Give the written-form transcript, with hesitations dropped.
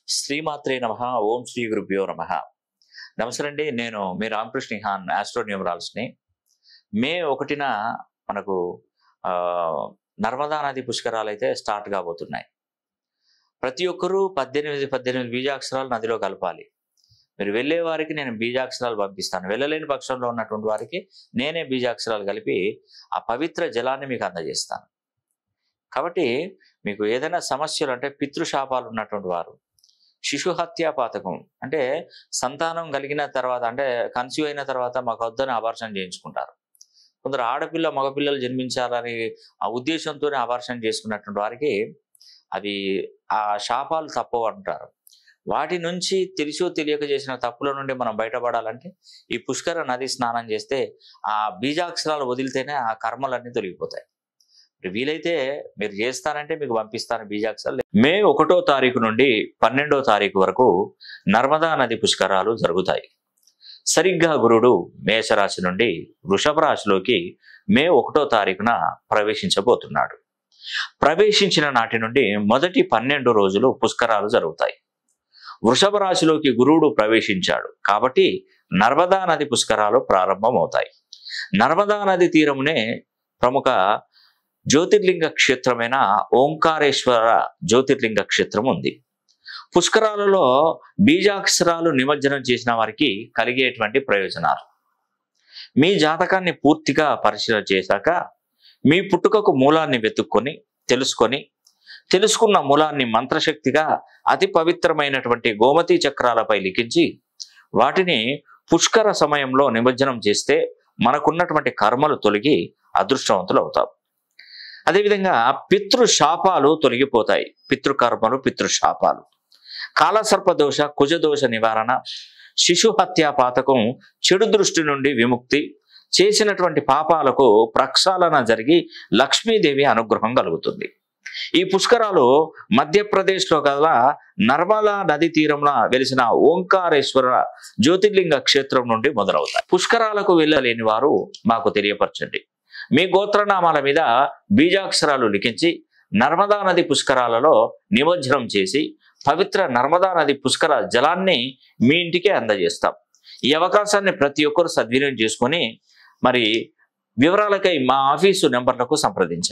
శ్రీమాత్రే నమః. ఓం శ్రీ గురుభ్యో నమః. నమస్తే అండి. నేను మీ రామకృష్ణ హాన్ ఆస్ట్రో న్యూమరాలజిస్ట్‌ని. మే 1న మనకు నర్మదా నది పుష్కరాలైతే స్టార్ట్ కాబోతున్నాయి. ప్రతి ఒక్కరూ 18 బీజాక్షరాలు నదిలో కలపాలి. మీరు వెళ్ళే వారికి నేను బీజాక్షరాలు పంపిస్తాను. వెళ్ళలేని పక్షంలో ఉన్నటువంటి వారికి నేనే బీజాక్షరాలు కలిపి ఆ పవిత్ర జలాన్ని మీకు అందజేస్తాను. కాబట్టి మీకు ఏదైనా సమస్యలు అంటే పితృశాపాలు ఉన్నటువంటి వారు, శిశు హత్యా పాతకం అంటే సంతానం కలిగిన తర్వాత అంటే కన్సీవ్ అయిన తర్వాత మాకు వద్దని అబార్షన్ చేయించుకుంటారు. కొందరు ఆడపిల్ల మగపిల్లలు జన్మించాలని ఆ ఉద్దేశంతోనే అబార్షన్ చేసుకున్నటువంటి వారికి అవి ఆ శాపాలు తప్పవు అంటారు. వాటి నుంచి తెలిసో తెలియక చేసిన తప్పుల నుండి మనం బయటపడాలంటే ఈ పుష్కర నది స్నానం చేస్తే ఆ బీజాక్షరాలు వదిలితేనే ఆ కర్మలన్నీ తొలగిపోతాయి. వీలైతే మీరు చేస్తానంటే మీకు పంపిస్తాను బీజాక్షరాలు. మే 1వ తారీఖు నుండి 12వ తారీఖు వరకు నర్మదా నది పుష్కరాలు జరుగుతాయి. సరిగ్గా గురుడు మేషరాశి నుండి వృషభ రాశిలోకి మే 1వ తారీఖున ప్రవేశించబోతున్నాడు. ప్రవేశించిన నాటి నుండి మొదటి 12 రోజులు పుష్కరాలు జరుగుతాయి. వృషభ రాశిలోకి గురువుడు ప్రవేశించాడు కాబట్టి నర్మదా నది పుష్కరాలు ప్రారంభమవుతాయి. నర్మదా నది తీరమునే ప్రముఖ జ్యోతిర్లింగ క్షేత్రమైన ఓంకారేశ్వర జ్యోతిర్లింగ క్షేత్రం ఉంది. పుష్కరాలలో బీజాక్షరాలు నిమజ్జనం చేసిన వారికి కలిగేటువంటి ప్రయోజనాలు. మీ జాతకాన్ని పూర్తిగా పరిశీలన చేశాక మీ పుట్టుకకు మూలాన్ని వెతుక్కొని తెలుసుకున్న మూలాన్ని మంత్రశక్తిగా అతి పవిత్రమైనటువంటి గోమతీ చక్రాలపై లిఖించి వాటిని పుష్కర సమయంలో నిమజ్జనం చేస్తే మనకున్నటువంటి కర్మలు తొలగి అదృష్టవంతులు అవుతాం. అదేవిధంగా పితృశాపాలు తొలగిపోతాయి. పితృకర్మలు, పితృశాపాలు, కాలసర్పదోష, కుజదోష నివారణ, శిశు హత్యా పాతకం, చెడు దృష్టి నుండి విముక్తి, చేసినటువంటి పాపాలకు ప్రక్షాళన జరిగి లక్ష్మీదేవి అనుగ్రహం కలుగుతుంది. ఈ పుష్కరాలు మధ్యప్రదేశ్లో గల నర్మదా నది తీరంలో వెలిసిన ఓంకారేశ్వర జ్యోతిర్లింగ క్షేత్రం నుండి మొదలవుతాయి. పుష్కరాలకు వెళ్ళలేని వారు మాకు తెలియపరచండి. మీ గోత్రనామాల మీద బీజాక్షరాలు లిఖించి నర్మదా నది పుష్కరాలలో నిమజ్జనం చేసి పవిత్ర నర్మదా నది పుష్కర జలాన్ని మీ ఇంటికే అందజేస్తాం. ఈ అవకాశాన్ని ప్రతి ఒక్కరు సద్వినియోగం చేసుకొని మరి వివరాలకై మా ఆఫీసు నెంబర్లకు సంప్రదించండి.